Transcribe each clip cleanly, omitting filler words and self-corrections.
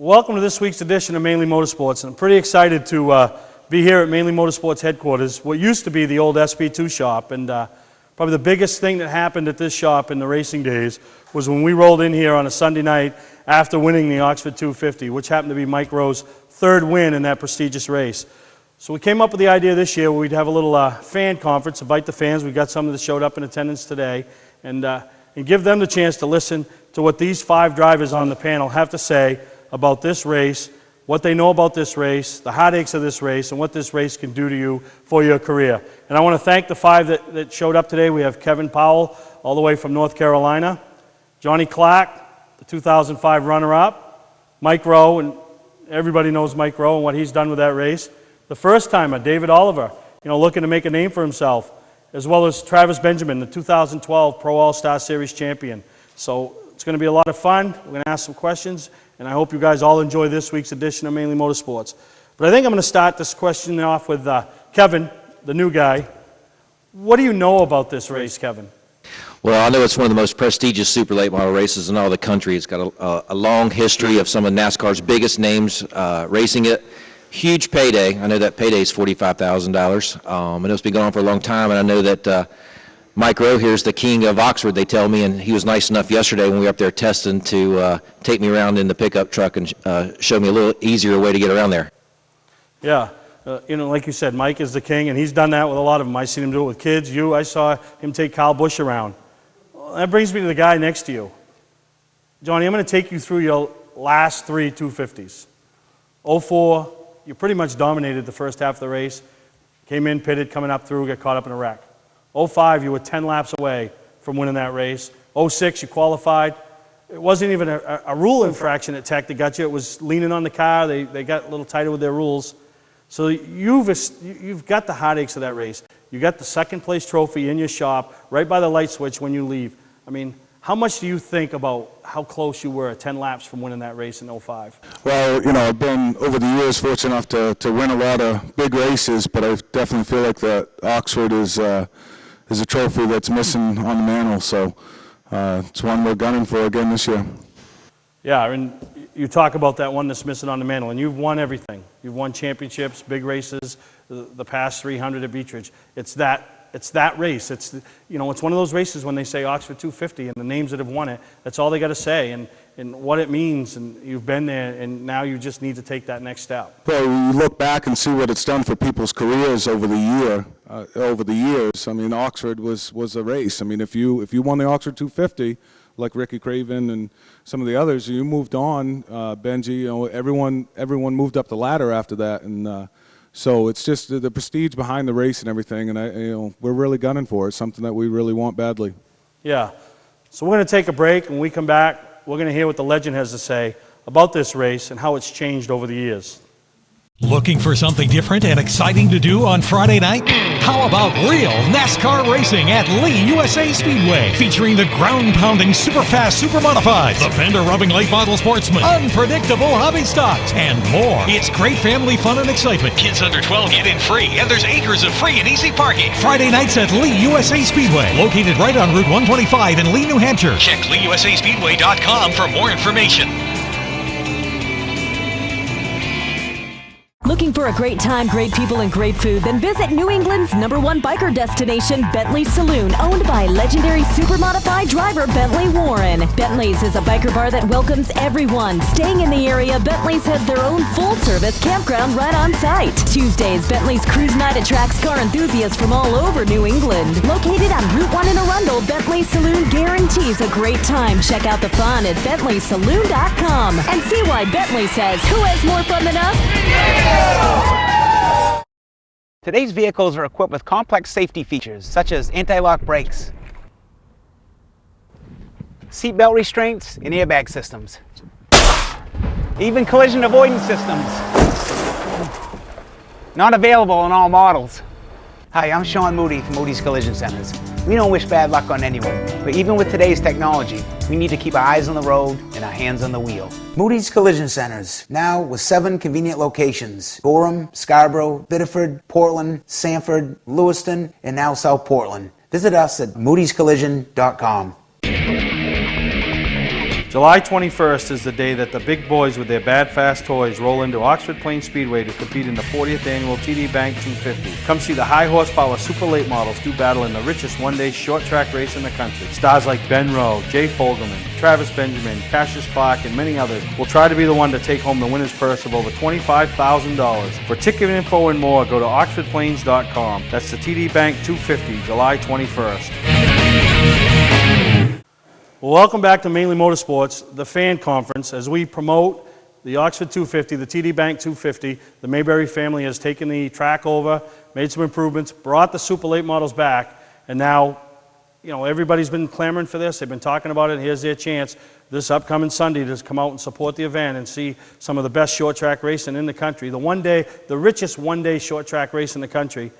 Welcome to this week's edition of Mainely Motorsports, and I'm pretty excited to be here at Mainely Motorsports headquarters, what used to be the old SP2 shop, and probably the biggest thing that happened at this shop in the racing days was when we rolled in here on a Sunday night after winning the Oxford 250, which happened to be Mike Rowe's third win in that prestigious race. So we came up with the idea this year where we'd have a little fan conference, invite the fans. We've got some that showed up in attendance today, and give them the chance to listen to what these 5 drivers on the panel have to say about this race, what they know about this race, the heartaches of this race, and what this race can do to you for your career. And I want to thank the 5 that showed up today. We have Kevin Powell, all the way from North Carolina, Johnny Clark, the 2005 runner-up, Mike Rowe, and everybody knows Mike Rowe and what he's done with that race. The first-timer, David Oliver, looking to make a name for himself, as well as Travis Benjamin, the 2012 Pro All-Star Series champion. So it's going to be a lot of fun. We're going to ask some questions, and I hope you guys all enjoy this week's edition of Mainly Motorsports. But I think I'm going to start this question off with Kevin, the new guy. What do you know about this race, Kevin? Well, I know it's one of the most prestigious super late model races in all the country. It's got a long history of some of NASCAR's biggest names racing it. Huge payday. I know that payday is $45,000. And it's been going on for a long time, and I know that Mike Rowe here is the king of Oxford, they tell me, and he was nice enough yesterday when we were up there testing to take me around in the pickup truck and show me a little easier way to get around there. Yeah, like you said, Mike is the king, and he's done that with a lot of them. I've seen him do it with kids. I saw him take Kyle Busch around. Well, that brings me to the guy next to you. Johnny, I'm going to take you through your last 3 250s. 04, you pretty much dominated the first half of the race. Came in, pitted, coming up through, got caught up in a wreck. 05, you were 10 laps away from winning that race. 06, you qualified. It wasn't even a rule infraction at Tech that got you. It was leaning on the car. They got a little tighter with their rules. So you've got the heartaches of that race. You got the second place trophy in your shop right by the light switch when you leave. I mean, how much do you think about how close you were 10 laps from winning that race in 05? Well, I've been, over the years, fortunate enough to win a lot of big races, but I definitely feel like that Oxford is a trophy that's missing on the mantle, so it's one we're gunning for again this year. Yeah, and you talk about that one that's missing on the mantle, and you've won everything. You've won championships, big races, the past 300 at Beechridge. It's that race. It's one of those races when they say Oxford 250 and the names that have won it, that's all they got to say, and what it means, and you've been there, and now you just need to take that next step. Well, you look back and see what it's done for people's careers over the years. I mean, Oxford was a race. I mean, if you won the Oxford 250, like Ricky Craven and some of the others, you moved on. Benji, everyone moved up the ladder after that, and so it's just the prestige behind the race and everything, and we're really gunning for it. Something that we really want badly. Yeah. So we're going to take a break. When we come back, we're going to hear what the legend has to say about this race and how it's changed over the years. Looking for something different and exciting to do on Friday night? How about real NASCAR racing at Lee USA Speedway, featuring the ground-pounding, super-fast, super-modified, the fender-rubbing late model sportsman, unpredictable hobby stocks, and more. It's great family fun and excitement. Kids under 12 get in free, and there's acres of free and easy parking. Friday nights at Lee USA Speedway, located right on Route 125 in Lee, New Hampshire. Check LeeUSASpeedway.com for more information. Looking for a great time, great people, and great food? Then visit New England's #1 biker destination, Bentley's Saloon, owned by legendary super-modified driver Bentley Warren. Bentley's is a biker bar that welcomes everyone. Staying in the area, Bentley's has their own full-service campground right on site. Tuesdays, Bentley's Cruise Night attracts car enthusiasts from all over New England. Located on Route 1 in Arundel, Bentley's Saloon guarantees a great time. Check out the fun at BentleySaloon.com and see why Bentley says, who has more fun than us? Today's vehicles are equipped with complex safety features such as anti-lock brakes, seatbelt restraints, and airbag systems, even collision avoidance systems. Not available in all models. Hi, I'm Sean Moody from Moody's Collision Centers. We don't wish bad luck on anyone, but even with today's technology, we need to keep our eyes on the road and our hands on the wheel. Moody's Collision Centers, now with 7 convenient locations: Gorham, Scarborough, Biddeford, Portland, Sanford, Lewiston, and now South Portland. Visit us at moodyscollision.com. July 21st is the day that the big boys with their bad fast toys roll into Oxford Plains Speedway to compete in the 40th annual TD Bank 250. Come see the high horsepower super late models do battle in the richest one-day short track race in the country. Stars like Ben Rowe, Jay Fogelman, Travis Benjamin, Cassius Clark, and many others will try to be the one to take home the winner's purse of over $25,000. For ticket info and more, go to oxfordplains.com. That's the TD Bank 250, July 21st. Well, welcome back to Mainely Motorsports, the fan conference, as we promote the Oxford 250, the TD Bank 250. The Mayberry family has taken the track over, made some improvements, brought the super late models back, and now, everybody's been clamoring for this. They've been talking about it. Here's their chance this upcoming Sunday to come out and support the event and see some of the best short track racing in the country. The richest one-day short track race in the country.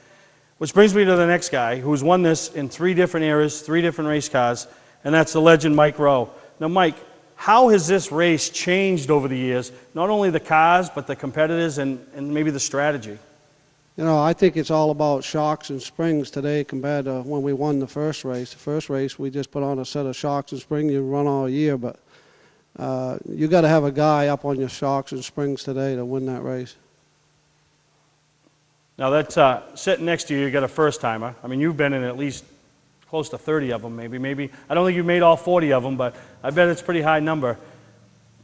Which brings me to the next guy who's won this in 3 different eras, 3 different race cars, and that's the legend Mike Rowe. Now, Mike, how has this race changed over the years? Not only the cars, but the competitors and maybe the strategy. I think it's all about shocks and springs today compared to when we won the first race. The first race, we just put on a set of shocks and springs. You run all year, but you got to have a guy up on your shocks and springs today to win that race. Now, that's sitting next to you, you got a first-timer. I mean, you've been in at least close to 30 of them, maybe. I don't think you've made all 40 of them, but I bet it's a pretty high number.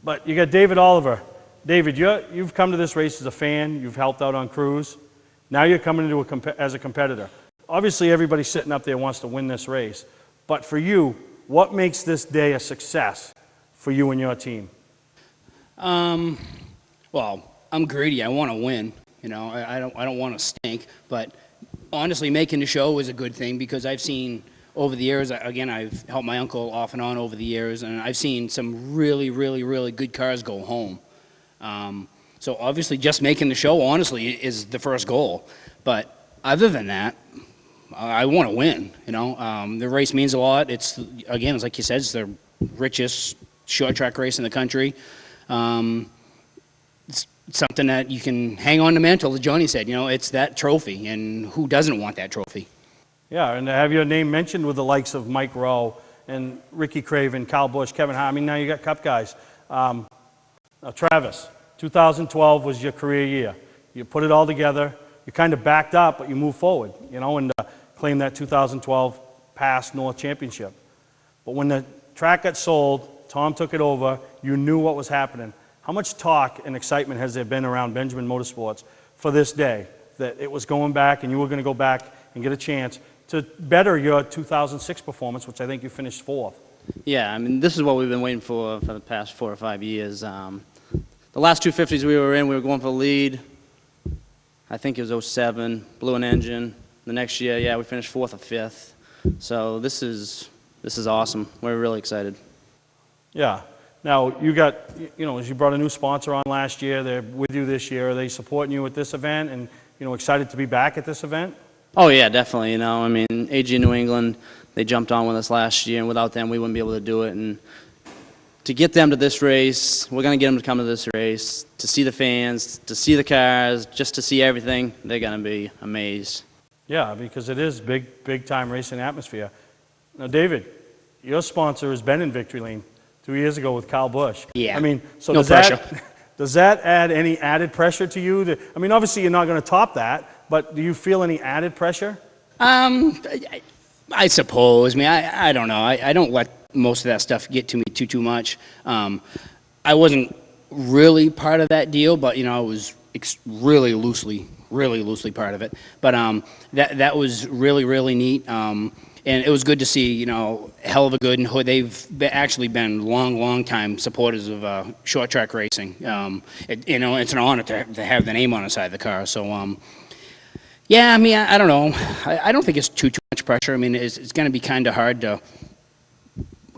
But you got David Oliver. David, you've come to this race as a fan. You've helped out on crews. Now you're coming into as a competitor. Obviously, everybody sitting up there wants to win this race. But for you, what makes this day a success for you and your team? Well, I'm greedy. I want to win. I don't want to stink. But honestly, making the show is a good thing because I've seen over the years, again, I've helped my uncle off and on over the years, and I've seen some really, really, really good cars go home. So obviously just making the show, honestly, is the first goal. But other than that, I want to win, The race means a lot. It's like you said, it's the richest short track race in the country. It's something that you can hang on the mantle, as Johnny said. It's that trophy, and who doesn't want that trophy? Yeah, and to have your name mentioned with the likes of Mike Rowe and Ricky Craven, Kyle Busch, Kevin Hart. I mean, now you got Cup guys. Now, Travis, 2012 was your career year. You put it all together. You kind of backed up, but you moved forward, and claimed that 2012 past North Championship. But when the track got sold, Tom took it over, you knew what was happening. How much talk and excitement has there been around Benjamin Motorsports for this day, that it was going back and you were going to go back and get a chance to better your 2006 performance, which I think you finished 4th? Yeah, I mean, this is what we've been waiting for the past 4 or 5 years. The last 250s we were in, we were going for the lead. I think it was 07, blew an engine. The next year, we finished 4th or 5th. So this is awesome. We're really excited. Yeah. Now, you got, as you brought a new sponsor on last year, they're with you this year. Are they supporting you at this event and, excited to be back at this event? Oh, yeah, definitely. I mean, AG New England, they jumped on with us last year, and without them, we wouldn't be able to do it. And to get them to this race, we're going to get them to come to this race, to see the fans, to see the cars, just to see everything. They're going to be amazed. Yeah, because it is big-time racing atmosphere. Now, David, your sponsor has been in Victory Lane 2 years ago with Kyle Busch. Yeah. I mean, so no pressure. Does that add any added pressure to you? I mean, obviously you're not going to top that, but do you feel any added pressure? I suppose. I mean, I don't know. I don't let most of that stuff get to me too much. I wasn't really part of that deal, but I was really loosely part of it. But that was really neat. And it was good to see, hell of a good, and they've actually been long time supporters of short track racing. It's an honor to have the name on the side of the car. So, yeah, I mean, I don't know. I don't think it's too much pressure. I mean, it's going to be kind of hard to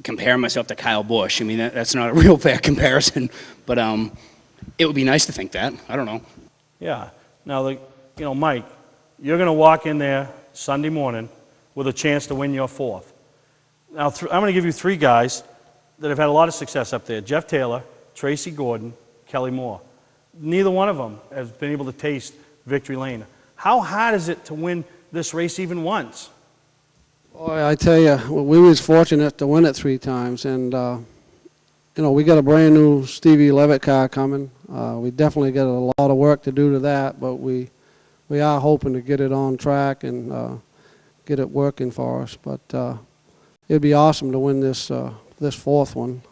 compare myself to Kyle Busch. I mean, that's not a real fair comparison. But it would be nice to think that. I don't know. Yeah. Now, Mike, you're going to walk in there Sunday morning with a chance to win your 4th. Now, I'm going to give you 3 guys that have had a lot of success up there. Jeff Taylor, Tracy Gordon, Kelly Moore. Neither one of them has been able to taste Victory Lane. How hard is it to win this race even once? Boy, I tell you, we was fortunate to win it 3 times, and you know, we got a brand new Stevie Levitt car coming. We definitely got a lot of work to do to that, but we are hoping to get it on track and get it working for us. But it'd be awesome to win this this fourth one.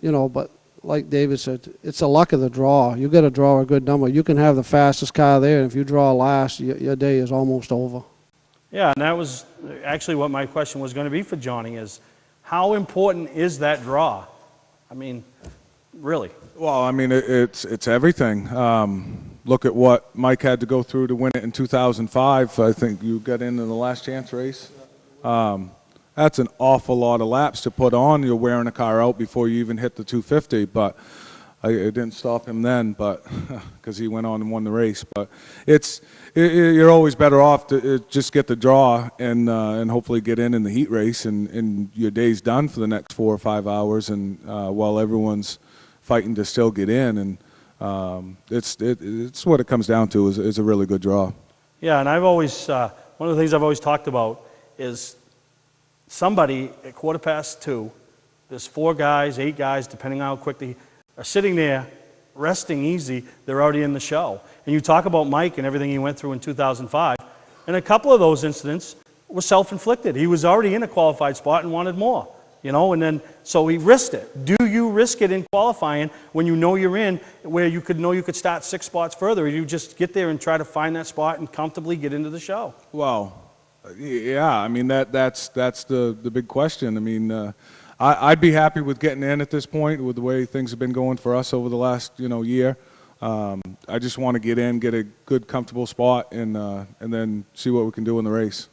You know, but like David said, it's a luck of the draw. You got to draw a good number. You can have the fastest car there, and if you draw last, your day is almost over. Yeah, and that was actually what my question was going to be for Johnny is, how important is that draw? I mean, really. Well, I mean, it's everything. Look at what Mike had to go through to win it in 2005. I think you got in the last chance race. That's an awful lot of laps to put on. You're wearing a car out before you even hit the 250, but it didn't stop him then, but because he went on and won the race. But you're always better off to just get the draw and hopefully get in the heat race, and your day's done for the next 4 or 5 hours, and while everyone's fighting to still get in, and it's what it comes down to is a really good draw. Yeah, and I've always one of the things I've always talked about is somebody at 2:15, there's 4 guys, 8 guys, depending on how quick they are sitting there, resting easy, they're already in the show. And you talk about Mike and everything he went through in 2005, and a couple of those incidents were self-inflicted. He was already in a qualified spot and wanted more, you know, and then, so he risked it. Do you risk it in qualifying when you know you're in, where you could start 6 spots further, or you just get there and try to find that spot and comfortably get into the show? Well, yeah, I mean, that's the big question. I mean, I'd be happy with getting in at this point with the way things have been going for us over the last, year. I just want to get in, get a good, comfortable spot, and then see what we can do in the race.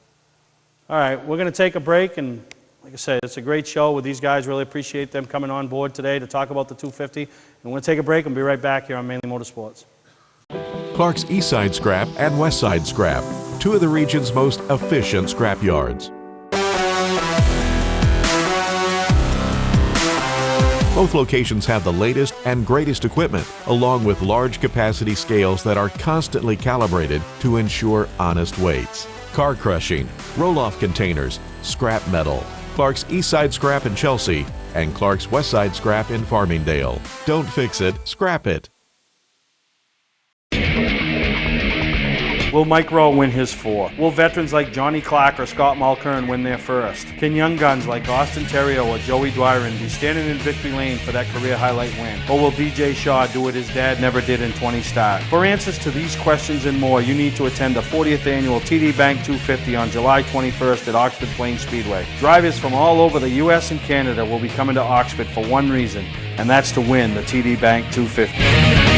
All right, we're going to take a break, and like I said, it's a great show with these guys. Really appreciate them coming on board today to talk about the 250. And we're going to take a break and be right back here on Mainly Motorsports. Clark's Eastside Scrap and Westside Scrap, 2 of the region's most efficient scrap yards. Both locations have the latest and greatest equipment, along with large capacity scales that are constantly calibrated to ensure honest weights. Car crushing, roll-off containers, scrap metal. Clark's Eastside Scrap in Chelsea and Clark's Westside Scrap in Farmingdale. Don't fix it, scrap it. Will Mike Rowe win his 4? Will veterans like Johnny Clark or Scott Mulkern win their first? Can young guns like Austin Terrio or Joey Dwyron be standing in victory lane for that career highlight win? Or will BJ Shaw do what his dad never did in 20 starts? For answers to these questions and more, you need to attend the 40th annual TD Bank 250 on July 21st at Oxford Plains Speedway. Drivers from all over the U.S. and Canada will be coming to Oxford for one reason, and that's to win the TD Bank 250.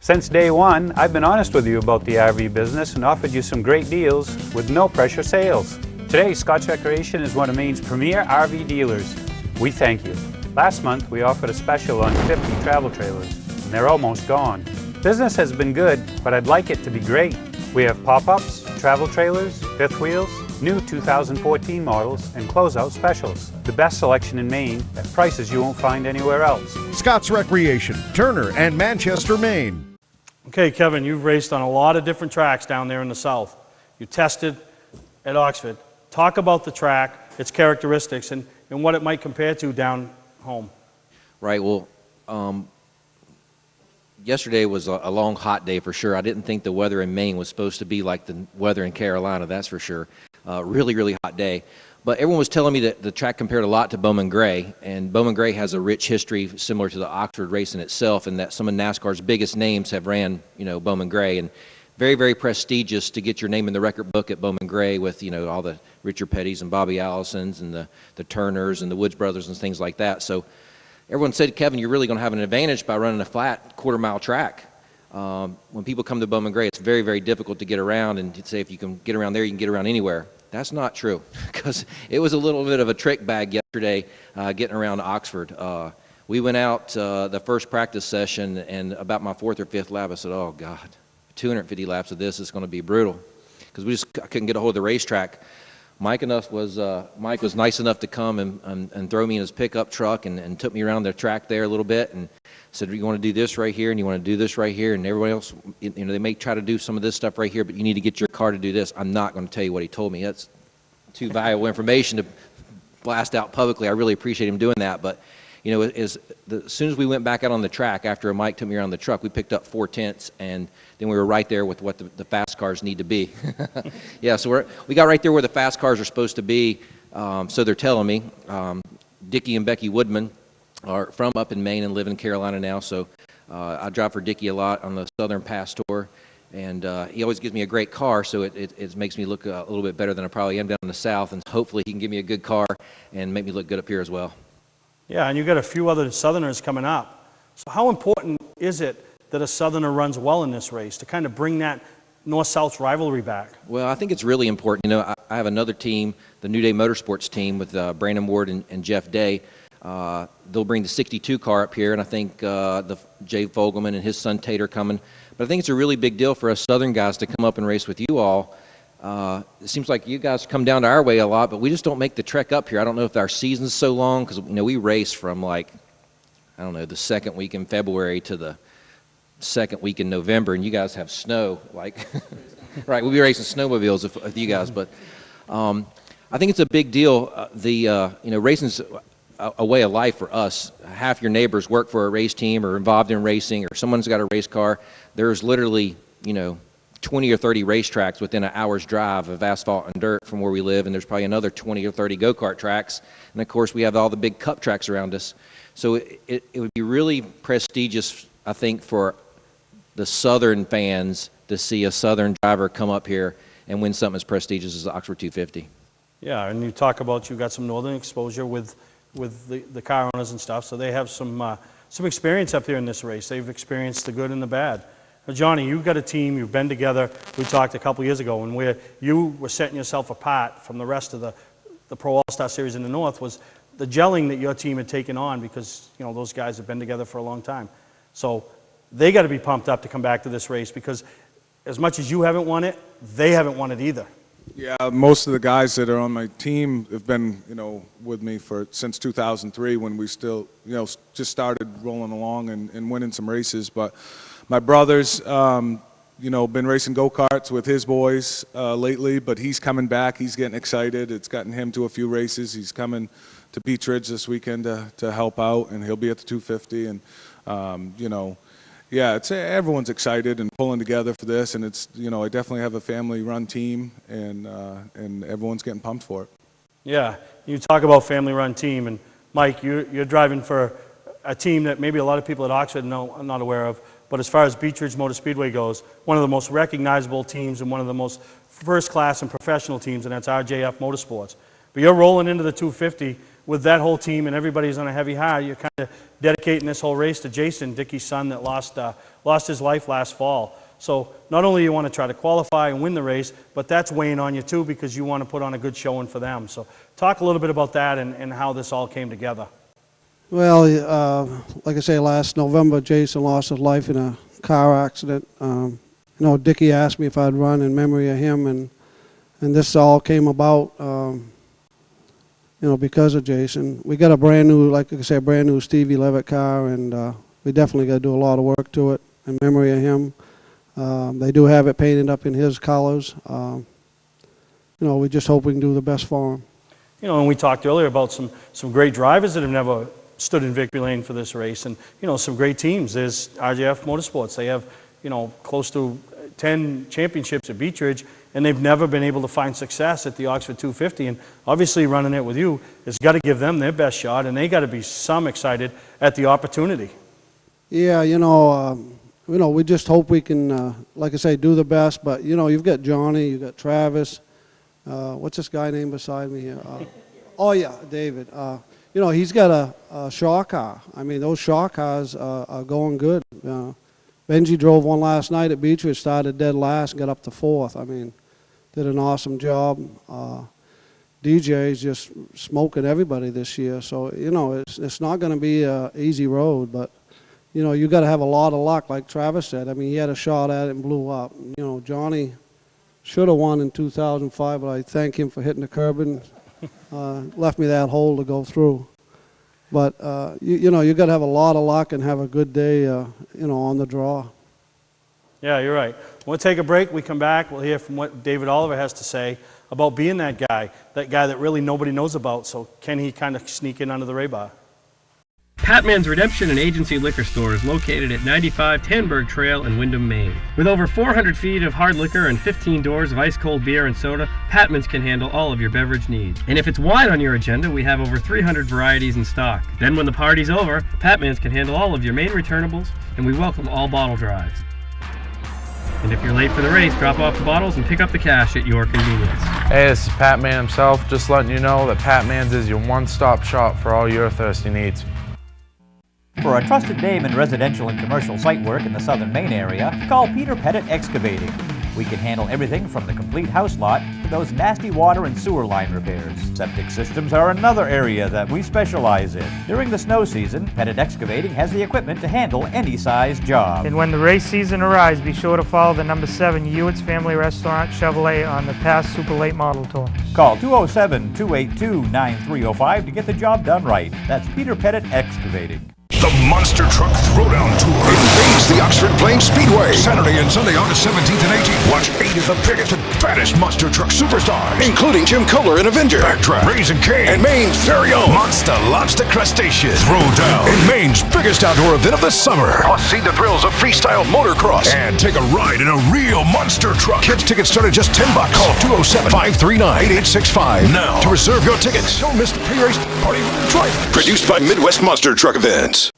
Since day one, I've been honest with you about the RV business and offered you some great deals with no pressure sales. Today, Scotts Recreation is one of Maine's premier RV dealers. We thank you. Last month, we offered a special on 50 travel trailers, and they're almost gone. Business has been good, but I'd like it to be great. We have pop-ups, travel trailers, fifth wheels, new 2014 models, and closeout specials. The best selection in Maine at prices you won't find anywhere else. Scotts Recreation, Turner and Manchester, Maine. Okay, Kevin, you've raced on a lot of different tracks down there in the South. You tested at Oxford. Talk about the track, its characteristics, and what it might compare to down home. Right, well, yesterday was a long, hot day for sure. I didn't think the weather in Maine was supposed to be like the weather in Carolina, that's for sure. Really, really hot day. But everyone was telling me that the track compared a lot to Bowman Gray, and Bowman Gray has a rich history similar to the Oxford race in itself, and that some of NASCAR's biggest names have ran, Bowman Gray, and very, very prestigious to get your name in the record book at Bowman Gray with, all the Richard Pettys and Bobby Allisons and the Turners and the Woods brothers and things like that. So everyone said, Kevin, you're really going to have an advantage by running a flat quarter-mile track. When people come to Bowman Gray, it's very, very difficult to get around, and to say if you can get around there, you can get around anywhere. That's not true, because it was a little bit of a trick bag yesterday getting around Oxford. We went out the first practice session, and about my 4th or 5th lap, I said, oh, God, 250 laps of this is going to be brutal, because I couldn't get a hold of the racetrack. Mike was nice enough to come and throw me in his pickup truck and took me around the track there a little bit and said, you want to do this right here, and you want to do this right here, and everybody else, they may try to do some of this stuff right here, but you need to get your car to do this. I'm not going to tell you what he told me. That's too valuable information to blast out publicly. I really appreciate him doing that. But, you know, as soon as we went back out on the track, after Mike took me around the truck, we picked up 4 tenths, and then we were right there with what the fast cars need to be. Yeah, so we got right there where the fast cars are supposed to be, so they're telling me. Dickie and Becky Woodman are from up in Maine and live in Carolina now, so I drive for Dickie a lot on the Southern Pass Tour, and he always gives me a great car, so it makes me look a little bit better than I probably am down in the South, and hopefully he can give me a good car and make me look good up here as well. Yeah, and you've got a few other Southerners coming up. So how important is it that a Southerner runs well in this race to kind of bring that North-South rivalry back? Well, I think it's really important. You know, I have another team, the New Day Motorsports team with Brandon Ward and Jeff Day. They'll bring the 62 car up here, and I think Jay Fogelman and his son Tate are coming. But I think it's a really big deal for us Southern guys to come up and race with you all. It seems like you guys come down to our way a lot, but we just don't make the trek up here. I don't know if our season's so long, because, you know, we race from, like, I don't know, the second week in February to the second week in November, and you guys have snow, like, right, we'll be racing snowmobiles with you guys, but I think it's a big deal. You know, racing's a way of life for us. Half your neighbors work for a race team or involved in racing, or someone's got a race car. There's literally, you know, 20 or 30 racetracks within an hour's drive of asphalt and dirt from where we live, and there's probably another 20 or 30 go-kart tracks, and of course we have all the big cup tracks around us. So it would be really prestigious, I think, for the Southern fans to see a Southern driver come up here and win something as prestigious as the Oxford 250. Yeah, and you talk about you got some northern exposure with the car owners and stuff, so they have some experience up there in this race. They've experienced the good and the bad. Now, Johnny, you've got a team, you've been together. We talked a couple years ago, and where you were setting yourself apart from the rest of the Pro All-Star Series in the North was the gelling that your team had taken on, because, you know, those guys have been together for a long time. So they got to be pumped up to come back to this race, because as much as you haven't won it, they haven't won it either. Yeah, most of the guys that are on my team have been, you know, with me since 2003, when we still, you know, just started rolling along and winning some races. But my brother's, you know, been racing go-karts with his boys lately, but he's coming back. He's getting excited. It's gotten him to a few races. He's coming to Beach Ridge this weekend to help out, and he'll be at the 250. And, you know, yeah, everyone's excited and pulling together for this, and it's, you know, I definitely have a family-run team, and everyone's getting pumped for it. Yeah, you talk about family-run team, and Mike, you're driving for a team that maybe a lot of people at Oxford are not aware of, but as far as Beach Ridge Motor Speedway goes, one of the most recognizable teams and one of the most first-class and professional teams, and that's RJF Motorsports. But you're rolling into the 250 with that whole team, and everybody's on a heavy high. You're kind of dedicating this whole race to Jason, Dickie's son, that lost his life last fall. So not only you want to try to qualify and win the race, but that's weighing on you too, because you want to put on a good showing for them. So talk a little bit about that and how this all came together. Well, like I say, last November, Jason lost his life in a car accident. You know, Dickie asked me if I'd run in memory of him, and this all came about, you know, because of Jason. We got a brand new, like I say, a brand new Stevie Levitt car, and we definitely got to do a lot of work to it in memory of him. They do have it painted up in his colors. You know, we just hope we can do the best for him. You know, and we talked earlier about some great drivers that have never stood in victory lane for this race, and, you know, some great teams. There's RJF Motorsports. They have, you know, close to 10 championships at Beach Ridge, and they've never been able to find success at the Oxford 250. And obviously running it with you has got to give them their best shot, and they got to be excited at the opportunity. Yeah, you know, we just hope we can, like I say, do the best. But, you know, you've got Johnny, you've got Travis. What's this guy named beside me here? Oh, yeah, David. You know, he's got a Shaw car. I mean, those Shaw cars are going good. Benji drove one last night at Beach Ridge, started dead last, got up to 4th. I mean, did an awesome job. DJ's just smoking everybody this year. So, you know, it's not going to be an easy road, but, you know, you got to have a lot of luck, like Travis said. I mean, he had a shot at it and blew up. You know, Johnny should have won in 2005, but I thank him for hitting the curb and left me that hole to go through. But, you know, you got to have a lot of luck and have a good day, you know, on the draw. Yeah, you're right. We'll take a break. We come back. We'll hear from what David Oliver has to say about being that guy that really nobody knows about. So can he kind of sneak in under the radar? Patman's Redemption and Agency Liquor Store is located at 95 Tanberg Trail in Windham, Maine. With over 400 feet of hard liquor and 15 doors of ice-cold beer and soda, Patman's can handle all of your beverage needs. And if it's wine on your agenda, we have over 300 varieties in stock. Then when the party's over, Patman's can handle all of your main returnables, and we welcome all bottle drives. And if you're late for the race, drop off the bottles and pick up the cash at your convenience. Hey, this is Pat Man himself, just letting you know that Pat Man's is your one-stop shop for all your thirsty needs. For a trusted name in residential and commercial site work in the southern Maine area, call Peter Pettit Excavating. We can handle everything from the complete house lot to those nasty water and sewer line repairs. Septic systems are another area that we specialize in. During the snow season, Pettit Excavating has the equipment to handle any size job. And when the race season arrives, be sure to follow the number 7 Hewitt's Family Restaurant Chevrolet on the past Super Late Model Tour. Call 207-282-9305 to get the job done right. That's Peter Pettit Excavating. The Monster Truck Throwdown Tour invades the Oxford Plains Speedway. Saturday and Sunday, August 17th and 18th. Watch 8 of the biggest and baddest Monster Truck superstars, including Jim Kohler and Avenger, Backdraft, Raising Cane, and Maine's very own Monster Lobster Crustacean Throwdown in Maine's biggest outdoor event of the summer. Plus, see the thrills of freestyle motocross and take a ride in a real monster truck. Kids tickets start at just $10. Call 207-539-8865 now to reserve your tickets. Don't miss the pre-race party with the driver. Produced by Midwest Monster Truck Events.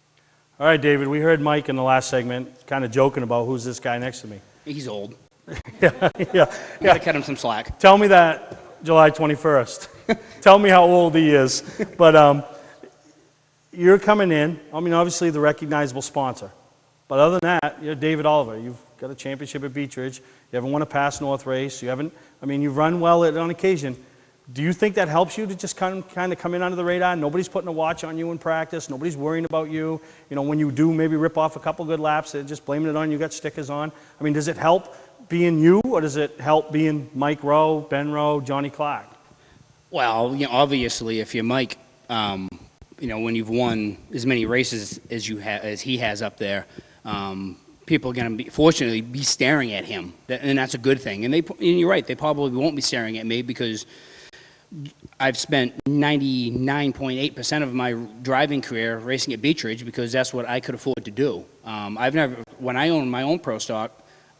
All right, David, we heard Mike in the last segment kind of joking about who's this guy next to me. He's old. yeah. Gotta cut him some slack. Tell me that July 21st. Tell me how old he is. But you're coming in, I mean, obviously the recognizable sponsor. But other than that, you're David Oliver. You've got a championship at Beechridge. You haven't won a Pass North race. You haven't, I mean, you've run well on occasion. Do you think that helps you to just kind of come in under the radar? Nobody's putting a watch on you in practice. Nobody's worrying about you. You know, when you do maybe rip off a couple good laps, they're just blaming it on you. Got stickers on. I mean, does it help being you, or does it help being Mike Rowe, Ben Rowe, Johnny Clark? Well, you know, obviously, if you're Mike, you know, when you've won as many races as he has up there, people are going to fortunately be staring at him, and that's a good thing. And you're right, they probably won't be staring at me because I've spent 99.8% of my driving career racing at Beechridge because that's what I could afford to do. When I owned my own pro stock,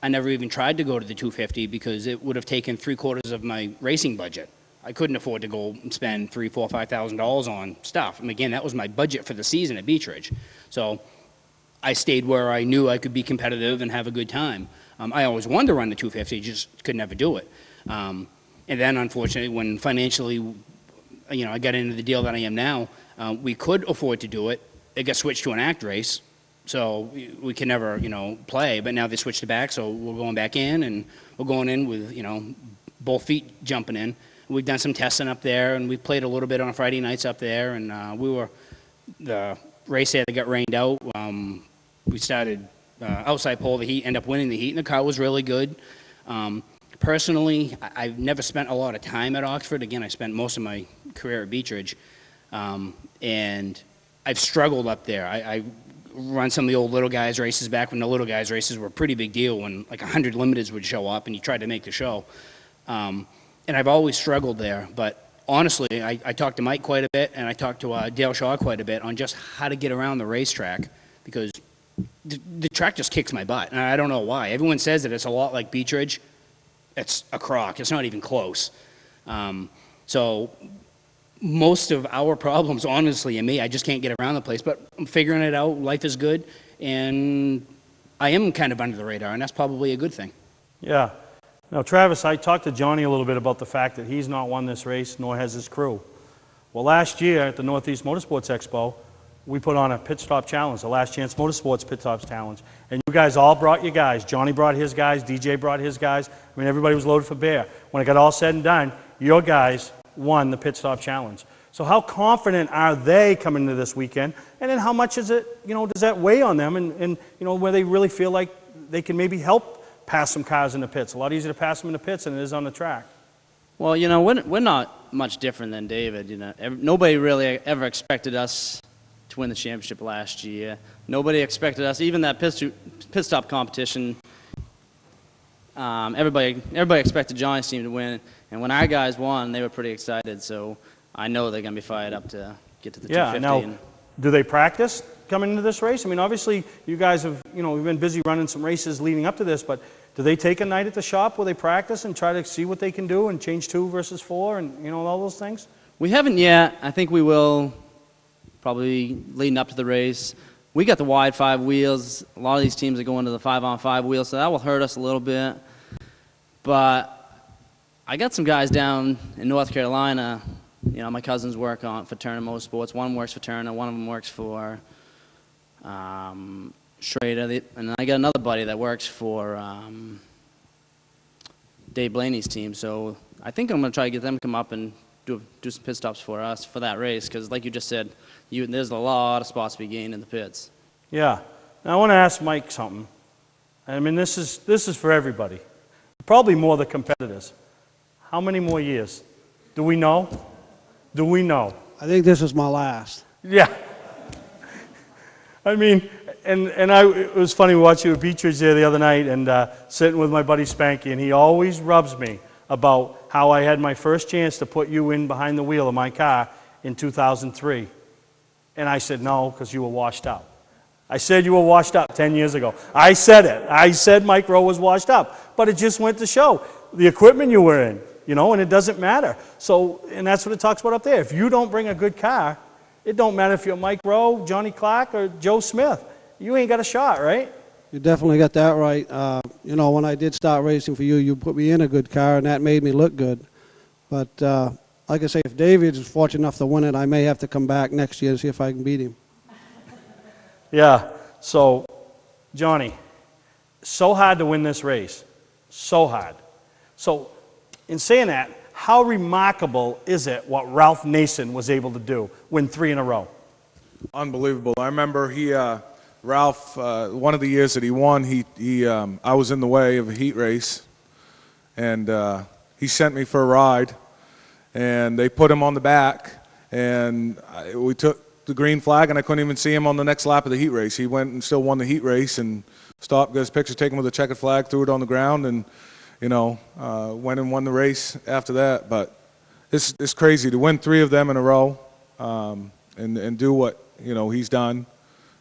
I never even tried to go to the 250 because it would have taken 3/4 of my racing budget. I couldn't afford to go and spend $3,000, $4,000, $5,000 on stuff. And again, that was my budget for the season at Beechridge. So I stayed where I knew I could be competitive and have a good time. I always wanted to run the 250, just could never do it. And then, unfortunately, when financially, you know, I got into the deal that I am now, we could afford to do it. It got switched to an act race, so we can never, you know, play. But now they switched it back, so we're going back in, and we're going in with, you know, both feet jumping in. We've done some testing up there, and we played a little bit on Friday nights up there, and the race there that got rained out, we started outside pole the heat, ended up winning the heat, and the car was really good. Personally, I've never spent a lot of time at Oxford. Again, I spent most of my career at Beechridge, and I've struggled up there. I run some of the old little guys races back when the little guys races were a pretty big deal, when like 100 limiteds would show up and you tried to make the show. And I've always struggled there, but honestly, I talked to Mike quite a bit, and I talked to Dale Shaw quite a bit on just how to get around the racetrack, because the track just kicks my butt, and I don't know why. Everyone says that it's a lot like Beechridge. It's a crock. It's not even close. So most of our problems, honestly, and me, I just can't get around the place. But I'm figuring it out. Life is good, and I am kind of under the radar, and that's probably a good thing. Yeah. Now, Travis, I talked to Johnny a little bit about the fact that he's not won this race, nor has his crew. Well, last year at the Northeast Motorsports Expo, we put on a pit stop challenge, the Last Chance Motorsports Pit Stops Challenge. And you guys all brought your guys. Johnny brought his guys. DJ brought his guys. I mean, everybody was loaded for bear. When it got all said and done, your guys won the Pit Stop Challenge. So how confident are they coming into this weekend? And then how much is it, you know, does that weigh on them? And you know, where they really feel like they can maybe help pass some cars in the pits. A lot easier to pass them in the pits than it is on the track. Well, you know, we're not much different than David. You know, nobody really ever expected us to win the championship last year. Nobody expected us, even that pit stop competition, everybody expected Johnny's team to win, and when our guys won, they were pretty excited. So I know they're going to be fired up to get to the 250. Now, do they practice coming into this race? I mean, obviously, you guys have, we've been busy running some races leading up to this, but do they take a night at the shop where they practice and try to see what they can do and change 2 versus 4 and, all those things? We haven't yet. I think we will probably leading up to the race. We got the wide 5 wheels. A lot of these teams are going to the 5-on-5 wheels, so that will hurt us a little bit. But I got some guys down in North Carolina. My cousins work for Turner Motorsports. One works for Turner. One of them works for Schrader. And I got another buddy that works for Dave Blaney's team. So I think I'm going to try to get them to come up and do some pit stops for us for that race. Because like you just said, there's a lot of spots to be gained in the pits. Yeah. Now I want to ask Mike something. I mean, this is for everybody. Probably more the competitors. How many more years? Do we know? Do we know? I think this is my last. Yeah. I mean, it was funny watching you at Beechridge there the other night and sitting with my buddy Spanky, and he always rubs me about how I had my first chance to put you in behind the wheel of my car in 2003. And I said, no, because you were washed up. I said you were washed up 10 years ago. I said it. I said Mike Rowe was washed up. But it just went to show the equipment you were in, and it doesn't matter. So, and that's what it talks about up there. If you don't bring a good car, it don't matter if you're Mike Rowe, Johnny Clark, or Joe Smith. You ain't got a shot, right? You definitely got that right. When I did start racing for you, you put me in a good car, and that made me look good. But like I say, if David is fortunate enough to win it, I may have to come back next year and see if I can beat him. Yeah. So, Johnny, so hard to win this race. So hard. So, in saying that, how remarkable is it what Ralph Nason was able to do, win 3 in a row? Unbelievable. I remember Ralph, one of the years that he won, I was in the way of a heat race, and he sent me for a ride, and they put him on the back, and we took the green flag, and I couldn't even see him on the next lap of the heat race. He went and still won the heat race and stopped, got his picture taken with a checkered flag, threw it on the ground, and went and won the race after that. But it's crazy to win 3 of them in a row and do what he's done.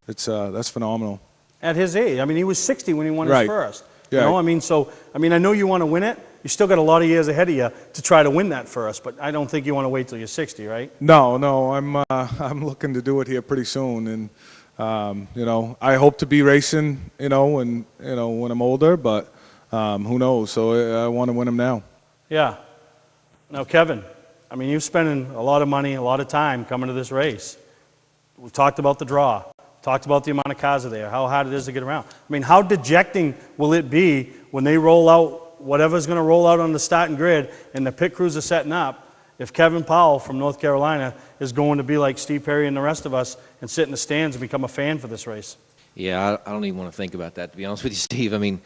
That's phenomenal. At his age, I mean, he was 60 when he won his Right. first. Yeah. I know you want to win it. You still got a lot of years ahead of you to try to win that first, but I don't think you want to wait till you're 60, right? No, I'm looking to do it here pretty soon, and I hope to be racing, when I'm older, but who knows? So I want to win them now. Yeah. Now, Kevin, I mean, you're spending a lot of money, a lot of time coming to this race. We've talked about the draw, talked about the amount of cars are there, how hard it is to get around. I mean, how dejecting will it be when they roll out whatever's going to roll out on the starting grid and the pit crews are setting up, if Kevin Powell from North Carolina is going to be like Steve Perry and the rest of us and sit in the stands and become a fan for this race? Yeah, I don't even want to think about that, to be honest with you, Steve. I mean,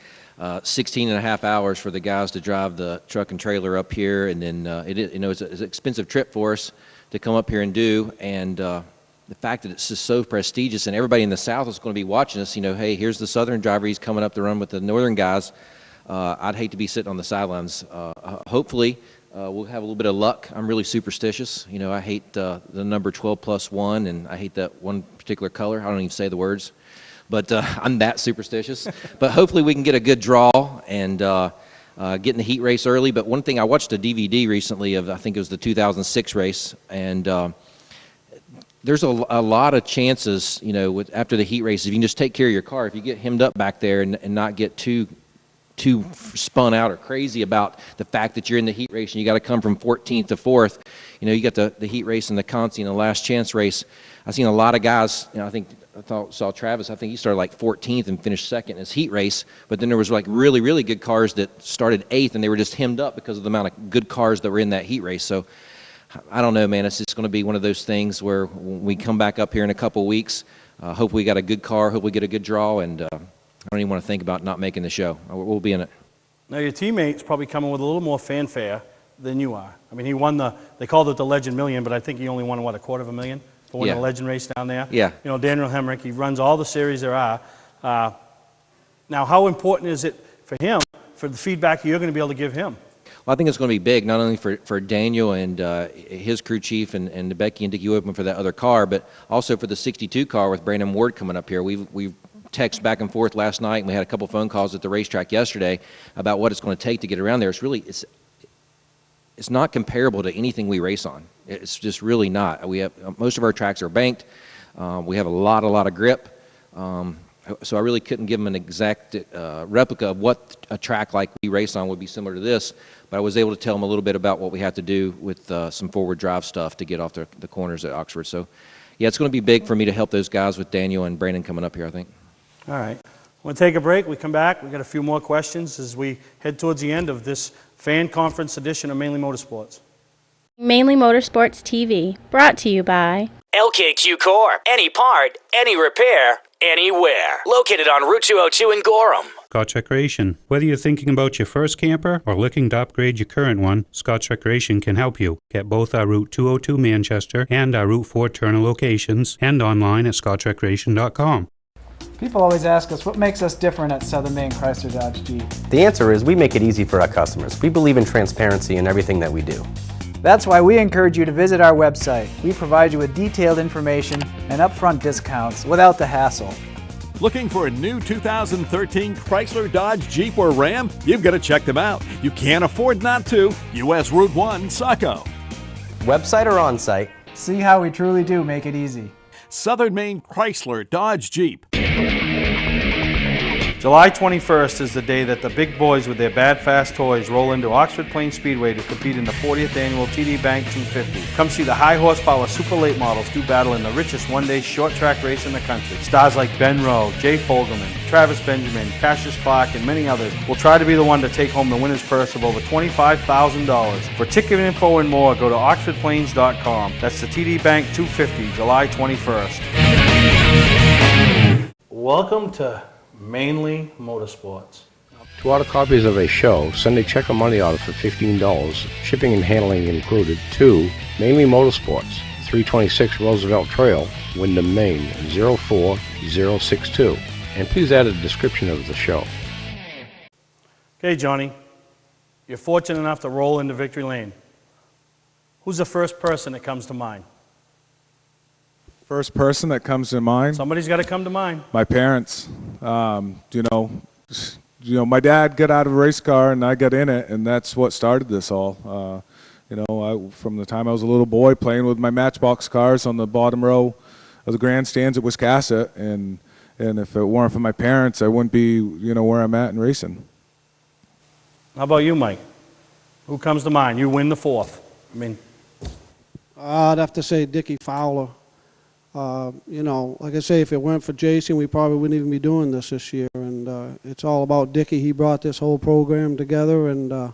16 and a half hours for the guys to drive the truck and trailer up here, and then it's an expensive trip for us to come up here and do, and the fact that it's just so prestigious and everybody in the South is going to be watching us, hey, here's the Southern driver, he's coming up to run with the Northern guys. I'd hate to be sitting on the sidelines. Hopefully, we'll have a little bit of luck. I'm really superstitious. I hate the number 12+1, and I hate that one particular color. I don't even say the words. But I'm that superstitious. But hopefully we can get a good draw and get in the heat race early. But one thing, I watched a DVD recently of, I think it was the 2006 race, and there's a lot of chances, after the heat race, if you can just take care of your car, if you get hemmed up back there and not get too spun out or crazy about the fact that you're in the heat race and you got to come from 14th to 4th. You got the heat race and the Conti and the last chance race. I've seen a lot of guys, I saw Travis, I think he started like 14th and finished second in his heat race, but then there was like really, really good cars that started 8th and they were just hemmed up because of the amount of good cars that were in that heat race. So I don't know, man, it's just going to be one of those things where when we come back up here in a couple of weeks, hope we got a good car, hope we get a good draw, and I don't even want to think about not making the show. We'll be in it. Now, your teammate's probably coming with a little more fanfare than you are. I mean, he won they called it the Legend Million, but I think he only won, $250,000 for winning the Legend race down there? Yeah. Daniel Hemrick, he runs all the series there are. Now, how important is it for him for the feedback you're going to be able to give him. Well, I think it's going to be big, not only for Daniel and his crew chief and Becky and Dickie Whitman for that other car, but also for the 62 car with Brandon Ward coming up here. We've texted back and forth last night, and we had a couple phone calls at the racetrack yesterday about what it's going to take to get around there. It's not comparable to anything we race on. It's just really not. We have most of our tracks are banked. We have a lot of grip. So I really couldn't give them an exact replica of what a track like we race on would be similar to this, but I was able to tell them a little bit about what we have to do with some forward drive stuff to get off the corners at Oxford. So, yeah, it's going to be big for me to help those guys with Daniel and Brandon coming up here, I think. All right. We'll take a break. We come back. We got a few more questions as we head towards the end of this fan conference edition of Mainly Motorsports. Mainly Motorsports TV, brought to you by LKQ Core. Any part, any repair, anywhere. Located on Route 202 in Gorham. Scotch Recreation. Whether you're thinking about your first camper or looking to upgrade your current one, Scotch Recreation can help you. Get both our Route 202 Manchester and our Route 4 Turner locations and online at scotchrecreation.com. People always ask us what makes us different at Southern Maine Chrysler Dodge Jeep. The answer is we make it easy for our customers. We believe in transparency in everything that we do. That's why we encourage you to visit our website. We provide you with detailed information and upfront discounts without the hassle. Looking for a new 2013 Chrysler, Dodge, Jeep, or Ram? You've got to check them out. You can't afford not to. US Route 1, Saco. Website or on-site? See how we truly do make it easy. Southern Maine Chrysler, Dodge, Jeep. July 21st is the day that the big boys with their bad fast toys roll into Oxford Plains Speedway to compete in the 40th annual TD Bank 250. Come see the high horsepower super late models do battle in the richest one-day short track race in the country. Stars like Ben Rowe, Jay Fogelman, Travis Benjamin, Cassius Clark, and many others will try to be the one to take home the winner's purse of over $25,000. For ticket info and more, go to oxfordplains.com. That's the TD Bank 250, July 21st. Welcome to Mainly Motorsports. To order copies of a show, send a check or money order for $15, shipping and handling included, to Mainly Motorsports, 326 Roosevelt Trail, Windham, Maine, 04062. And please add a description of the show. Okay, Johnny, you're fortunate enough to roll into Victory Lane. Who's the first person that comes to mind? First person that comes to mind? Somebody's got to come to mind. My parents. My dad got out of a race car and I got in it, and that's what started this all. From the time I was a little boy playing with my Matchbox cars on the bottom row of the grandstands at Wiscasset, and if it weren't for my parents, I wouldn't be, where I'm at in racing. How about you, Mike? Who comes to mind? You win the fourth. I'd have to say Dickie Fowler. Like I say, if it weren't for Jason, we probably wouldn't even be doing this year. And it's all about Dickie. He brought this whole program together, and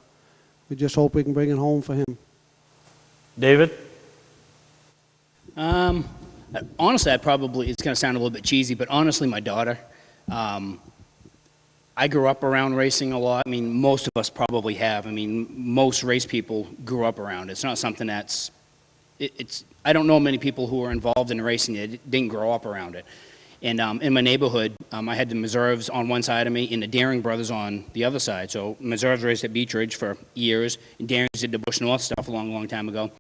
we just hope we can bring it home for him. David? Honestly, it's going to sound a little bit cheesy, but honestly, my daughter. I grew up around racing a lot. Most of us probably have. Most race people grew up around it. It's not something that's... I don't know many people who are involved in racing that didn't grow up around it. And in my neighborhood, I had the Meserves on one side of me and the Daring brothers on the other side. So Meserves raced at Beech Ridge for years, and Darings did the Bush North stuff a long, long time ago.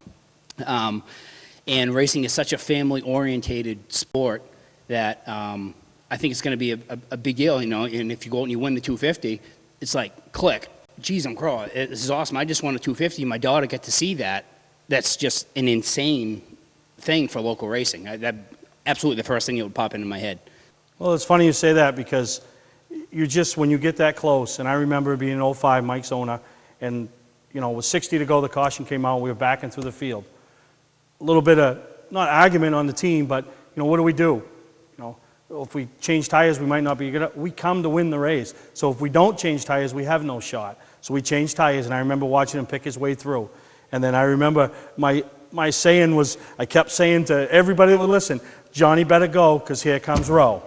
And racing is such a family-orientated sport that I think it's going to be a big deal, and if you go out and you win the 250, it's like, click, geez, I'm crawling. This is awesome. I just won a 250. My daughter got to see that. That's just an insane thing for local racing. That absolutely the first thing that would pop into my head. Well, it's funny you say that because when you get that close, and I remember being in 05, Mike's owner, and with 60 to go, the caution came out, we were backing through the field. A little bit of, not argument on the team, but what do we do? If we change tires, we might not be good. We come to win the race. So if we don't change tires, we have no shot. So we changed tires, and I remember watching him pick his way through. And then I remember my saying was, I kept saying to everybody that would listen, Johnny better go, because here comes Rowe.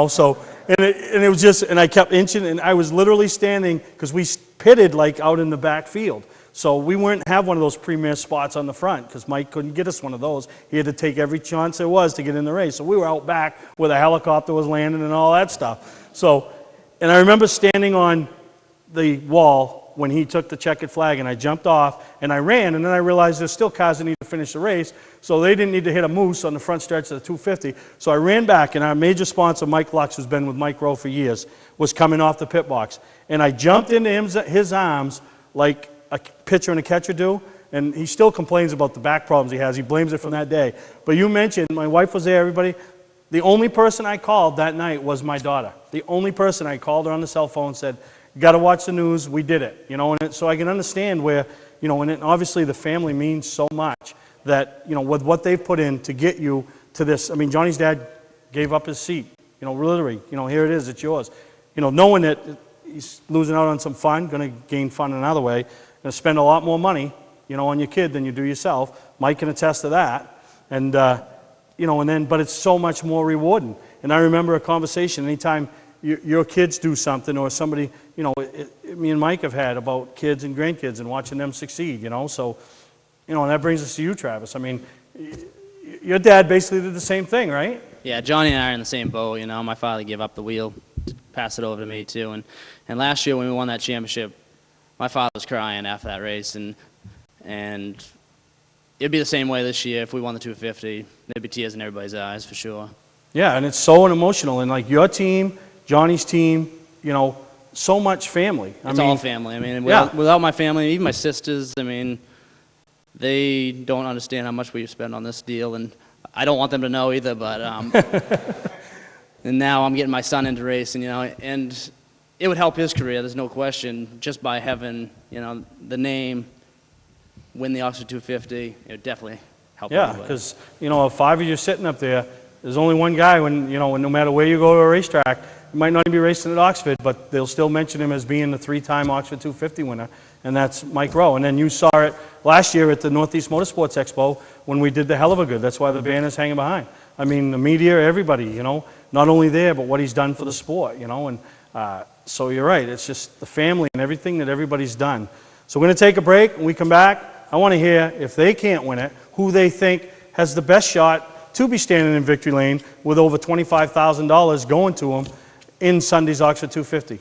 So, and it was just, and I kept inching, and I was literally standing, because we pitted like out in the back field. So we wouldn't have one of those premier spots on the front, because Mike couldn't get us one of those. He had to take every chance there was to get in the race. So we were out back where the helicopter was landing and all that stuff. So, and I remember standing on the wall when he took the checkered flag, and I jumped off and I ran, and then I realized there's still cars that need to finish the race, so they didn't need to hit a moose on the front stretch of the 250. So I ran back, and our major sponsor, Mike Lux, who's been with Mike Rowe for years, was coming off the pit box, and I jumped into his arms like a pitcher and a catcher do, and he still complains about the back problems he has. He blames it from that day. But you mentioned, my wife was there, everybody. The only person I called that night was my daughter. The only person I called her on the cell phone and said, "You got to watch the news. We did it." You know, and so I can understand where, you know, and obviously the family means so much that, you know, with what they've put in to get you to this. I mean, Johnny's dad gave up his seat. You know, literally, you know, here it is, it's yours. You know, knowing that he's losing out on some fun, going to gain fun another way, going to spend a lot more money, you know, on your kid than you do yourself. Mike can attest to that. And, you know, and then, but it's so much more rewarding. And I remember a conversation anytime your kids do something, or somebody, you know, me and Mike have had about kids and grandkids and watching them succeed, you know. So, you know, and that brings us to you, Travis. I mean, your dad basically did the same thing, right? Yeah, Johnny and I are in the same boat, you know. My father gave up the wheel to pass it over to me, too. And last year when we won that championship, my father was crying after that race. And it'd be the same way this year if we won the 250. There'd be tears in everybody's eyes, for sure. Yeah, and it's so emotional. And, like, your team, Johnny's team, you know, so much family. It's all family. I mean, without my family, even my sisters, I mean, they don't understand how much we spend on this deal, and I don't want them to know either, but and now I'm getting my son into racing, you know, and it would help his career, there's no question, just by having, you know, the name, win the Oxford 250, it would definitely help. Yeah, because, you know, if 5 of you sitting up there, there's only one guy when, you know, no matter where you go to a racetrack, you might not even be racing at Oxford, but they'll still mention him as being the 3-time Oxford 250 winner, and that's Mike Rowe. And then you saw it last year at the Northeast Motorsports Expo when we did the hell of a good. That's why the banner's hanging behind. I mean, the media, everybody, you know, not only there, but what he's done for the sport, you know. And so you're right, it's just the family and everything that everybody's done. So we're going to take a break. When we come back, I want to hear, if they can't win it, who they think has the best shot to be standing in victory lane with over $25,000 going to them in Sunday's Oxford 250.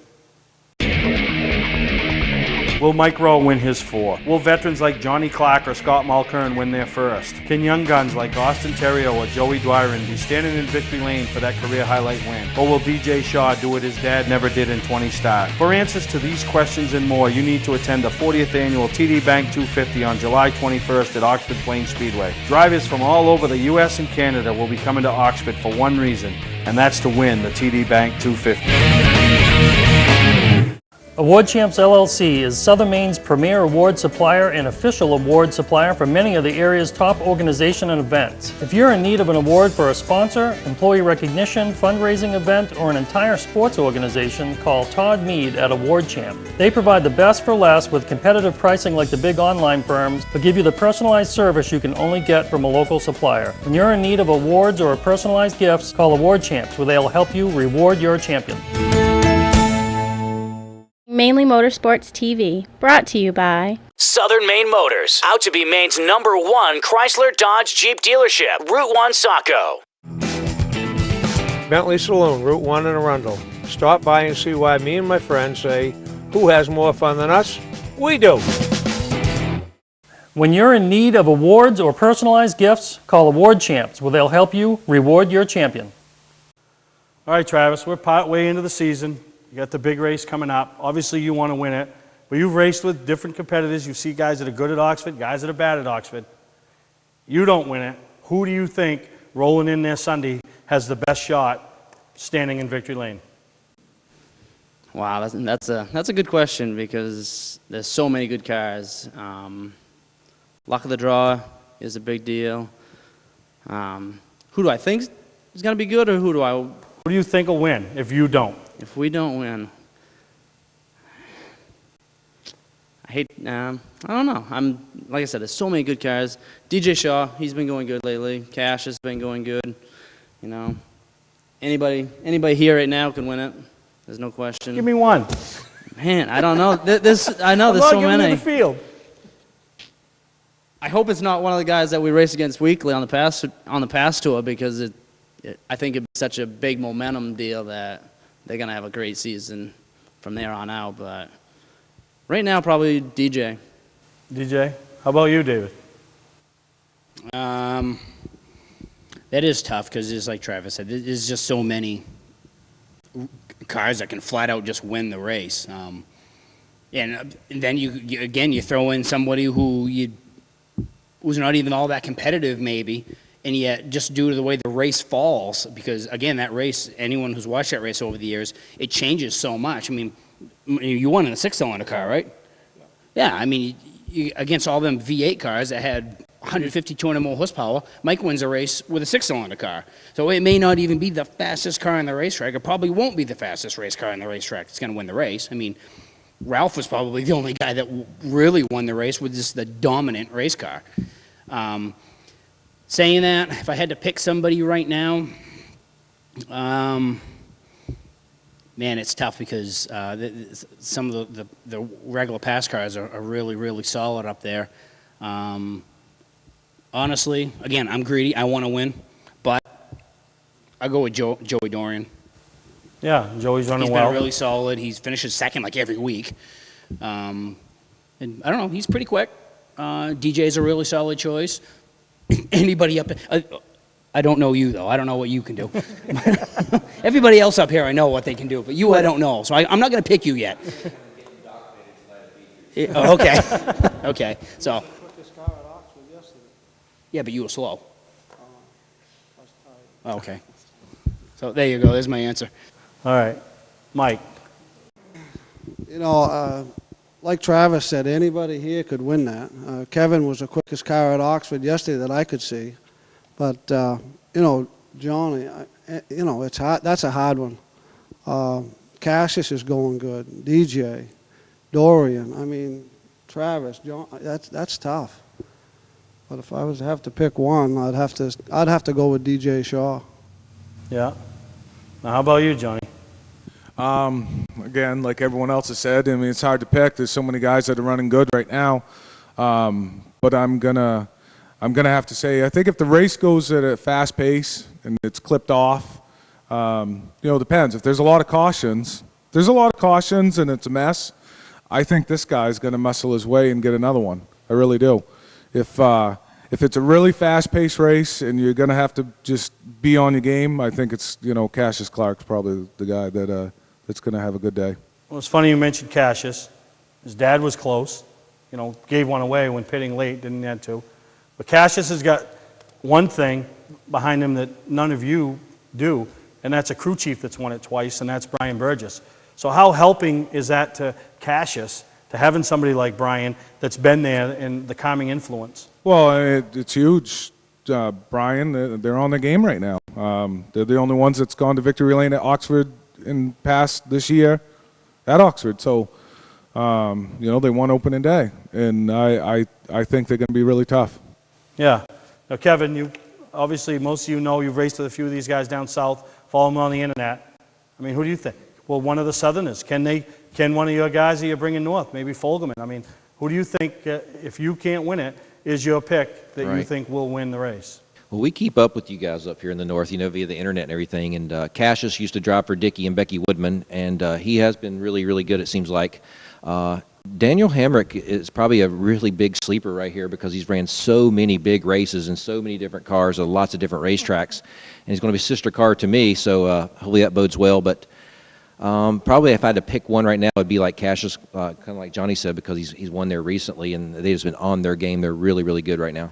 Will Mike Rowe win his 4? Will veterans like Johnny Clark or Scott Mulkern win their first? Can young guns like Austin Terrio or Joey Dwyron be standing in victory lane for that career highlight win? Or will DJ Shaw do what his dad never did in 20 starts? For answers to these questions and more, you need to attend the 40th annual TD Bank 250 on July 21st at Oxford Plains Speedway. Drivers from all over the U.S. and Canada will be coming to Oxford for one reason, and that's to win the TD Bank 250. Award Champs LLC is Southern Maine's premier award supplier and official award supplier for many of the area's top organizations and events. If you're in need of an award for a sponsor, employee recognition, fundraising event, or an entire sports organization, call Todd Mead at Award Champ. They provide the best for less with competitive pricing like the big online firms, but give you the personalized service you can only get from a local supplier. When you're in need of awards or personalized gifts, call Award Champs, where they'll help you reward your champion. Mainly Motorsports TV, brought to you by Southern Maine Motors, out to be Maine's #1 Chrysler Dodge Jeep dealership, Route 1 Saco. Bentley Saloon, Route 1 in Arundel. Stop by and see why me and my friends say, who has more fun than us? We do. When you're in need of awards or personalized gifts, call Award Champs, where they'll help you reward your champion. All right, Travis, we're part way into the season. You got the big race coming up. Obviously, you want to win it. But you've raced with different competitors. You see guys that are good at Oxford, guys that are bad at Oxford. You don't win it. Who do you think, rolling in there Sunday, has the best shot standing in victory lane? Wow, that's a good question because there's so many good cars. Luck of the draw is a big deal. Who do I think is going to be good, or who do you think will win if you don't? If we don't win, I don't know. Like I said, there's so many good cars. DJ Shaw, he's been going good lately. Cash has been going good. You know, anybody here right now can win it. There's no question. Give me one. Man, I don't know. I know I'm there's not so giving many. you the field. I hope it's not one of the guys that we race against weekly on the pass tour, because I think it'd be such a big momentum deal that they're gonna have a great season from there on out. But Right now, probably DJ. DJ? How about you, David? That is tough because, just like Travis said, there's just so many cars that can flat out just win the race. And then you throw in somebody who's not even all that competitive maybe, and yet just due to the way the race falls, because again, that race, anyone who's watched that race over the years, it changes so much. I mean, you won in a 6-cylinder car, right? Yeah, I mean, against all them V8 cars that had 150, 200 more horsepower, Mike wins a race with a 6-cylinder car. So it may not even be the fastest car on the racetrack. It probably won't be the fastest race car on the racetrack that's going to win the race. I mean, Ralph was probably the only guy that really won the race with just the dominant race car. Saying that, if I had to pick somebody right now, man, it's tough because some of the regular pass cars are really, really solid up there. Honestly, again, I'm greedy. I want to win, but I go with Joey Dorian. Yeah, Joey's running He's well. been really solid. He's finishes second like every week. And I don't know, he's pretty quick. DJ's a really solid choice. Anybody up I don't know you, though. I don't know what you can do. Everybody else up here, I know what they can do, but you, I don't know. So I'm not going to pick you yet. Okay. Okay. So. Yeah, but you were slow. Okay. So there you go. There's my answer. All right. Mike. You know, like Travis said, anybody here could win that. Kevin was the quickest car at Oxford yesterday that I could see. But, you know, Johnny, you know, it's hard. That's a hard one. Cassius is going good. DJ, Dorian, I mean, Travis, John, that's tough. But if I was to have to pick one, I'd have to go with DJ Shaw. Yeah. Now, how about you, Johnny? Again, like everyone else has said, I mean, it's hard to pick. There's so many guys that are running good right now. But I'm gonna have to say, I think if the race goes at a fast pace and it's clipped off, you know, it depends. If there's a lot of cautions, and it's a mess, I think this guy's going to muscle his way and get another one. I really do. If it's a really fast-paced race and you're going to have to just be on your game, I think it's, you know, Cassius Clark's probably the guy that's going to have a good day. Well, it's funny you mentioned Cassius. His dad was close. You know, gave one away when pitting late, didn't have to. But Cassius has got one thing behind him that none of you do, and that's a crew chief that's won it twice, and that's Brian Burgess. So how helping is that to Cassius, to having somebody like Brian that's been there and the calming influence? Well, it's huge. Brian, they're on the game right now. They're the only ones that's gone to victory lane at Oxford in past this year at Oxford. So, you know, they won opening day, and I think they're going to be really tough. Yeah. Now, Kevin, you obviously, most of you know you've raced with a few of these guys down south, follow them on the internet. I mean, who do you think? Well, one of the Southerners. Can one of your guys that you're bringing north, maybe Folgerman? I mean, who do you think, if you can't win it, is your pick that you think will win the race? Well, we keep up with you guys up here in the north, you know, via the internet and everything. And Cassius used to drive for Dickie and Becky Woodman, and he has been really, really good, it seems like. Daniel Hamrick is probably a really big sleeper right here because he's ran so many big races and so many different cars at lots of different racetracks. And he's going to be a sister car to me, so hopefully that bodes well. But probably if I had to pick one right now, it would be like Cassius, kind of like Johnny said, because he's won there recently and they've just been on their game. They're really, really good right now.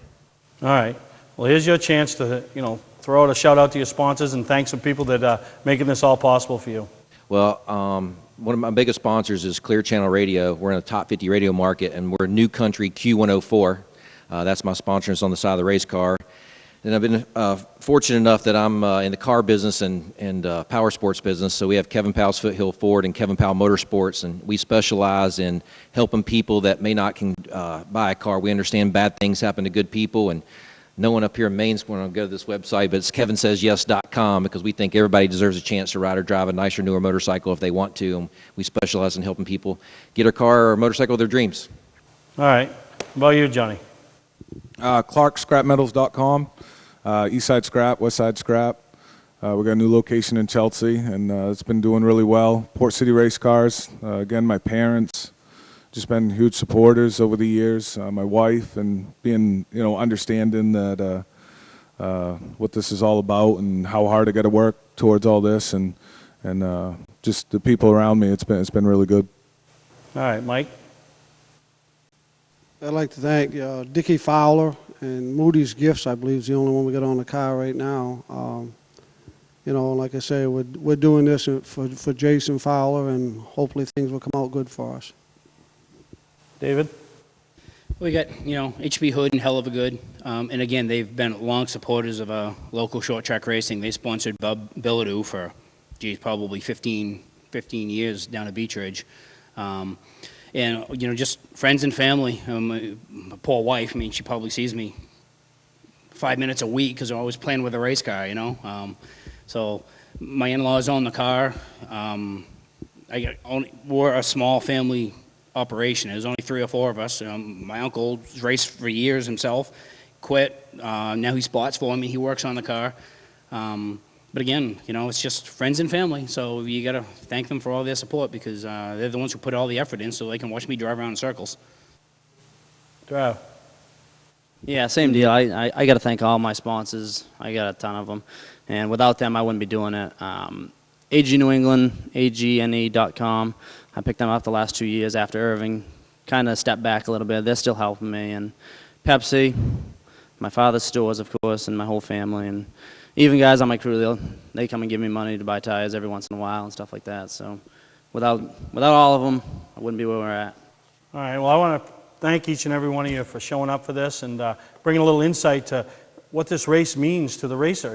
All right. Well, here's your chance to, you know, throw out a shout out to your sponsors and thank some people that are making this all possible for you. Well, one of my biggest sponsors is Clear Channel Radio. We're in the top 50 radio market, and we're New Country Q104. That's my sponsor. It's on the side of the race car. And I've been fortunate enough that I'm in the car business and power sports business. So we have Kevin Powell's Foothill Ford and Kevin Powell Motorsports, and we specialize in helping people that may not can buy a car. We understand bad things happen to good people, and no one up here in Maine's going to go to this website, but it's kevinsays.yes.com because we think everybody deserves a chance to ride or drive a nicer, newer motorcycle if they want to. And we specialize in helping people get a car or a motorcycle of their dreams. All right. How about you, Johnny? ClarkScrapMetals.com, Eastside Scrap, Westside Scrap. We got a new location in Chelsea, and it's been doing really well. Port City Race Cars. Again, my parents, just been huge supporters over the years. My wife, and being, understanding that what this is all about and how hard I got to work towards all this, and just the people around me. It's been really good. All right, Mike. I'd like to thank Dickie Fowler and Moody's Gifts, I believe, is the only one we got on the car right now. Like I say, we're doing this for Jason Fowler, and hopefully things will come out good for us. David? We got, HB Hood and Hell of a Good. And again, they've been long supporters of local short track racing. They sponsored Bub Bilodeau for, probably 15 years down at Beach Ridge. And, just friends and family. My poor wife, she probably sees me 5 minutes a week because I'm always playing with a race car, So my in-laws own the car. We're a small family operation. There's only 3 or 4 of us. My uncle's raced for years himself, quit. Now he spots for me. He works on the car. But again, it's just friends and family. So you got to thank them for all their support because they're the ones who put all the effort in so they can watch me drive around in circles. Drive. Yeah, same deal. I got to thank all my sponsors. I got a ton of them. And without them, I wouldn't be doing it. AG New England, agne.com. I picked them up the last 2 years after Irving. Kind of stepped back a little bit. They're still helping me. And Pepsi, my father's stores, of course, and my whole family. And even guys on my crew, they come and give me money to buy tires every once in a while and stuff like that. So without all of them, I wouldn't be where we're at. All right, well, I want to thank each and every one of you for showing up for this and bringing a little insight to what this race means to the racer.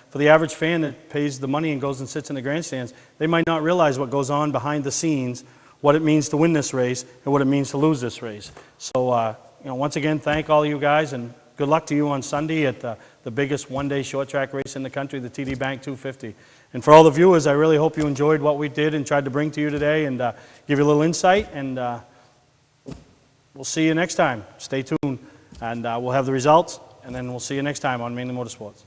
For the average fan that pays the money and goes and sits in the grandstands, they might not realize what goes on behind the scenes, what it means to win this race and what it means to lose this race. So, once again, thank all you guys, and good luck to you on Sunday at the biggest one-day short track race in the country, the TD Bank 250. And for all the viewers, I really hope you enjoyed what we did and tried to bring to you today and give you a little insight. And we'll see you next time. Stay tuned, and we'll have the results. And then we'll see you next time on Mainly Motorsports.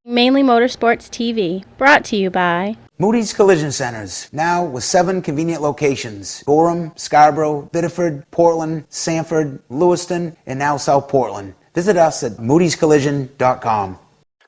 Mainly Motorsports TV, brought to you by Moody's Collision Centers, now with 7 convenient locations: Gorham, Scarborough, Biddeford, Portland, Sanford, Lewiston, and now South Portland. Visit us at moodyscollision.com.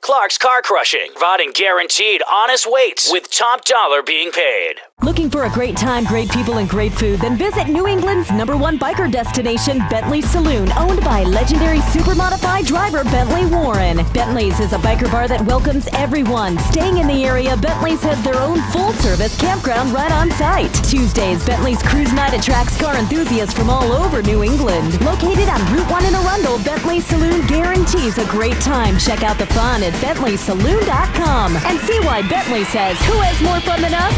Clark's Car Crushing, providing guaranteed honest weights with top dollar being paid. Looking for a great time, great people, and great food? Then visit New England's #1 biker destination, Bentley's Saloon, owned by legendary super-modified driver Bentley Warren. Bentley's is a biker bar that welcomes everyone. Staying in the area, Bentley's has their own full-service campground right on site. Tuesdays, Bentley's Cruise Night attracts car enthusiasts from all over New England. Located on Route 1 in Arundel, Bentley Saloon guarantees a great time. Check out the fun at BentleySaloon.com and see why Bentley says, who has more fun than us?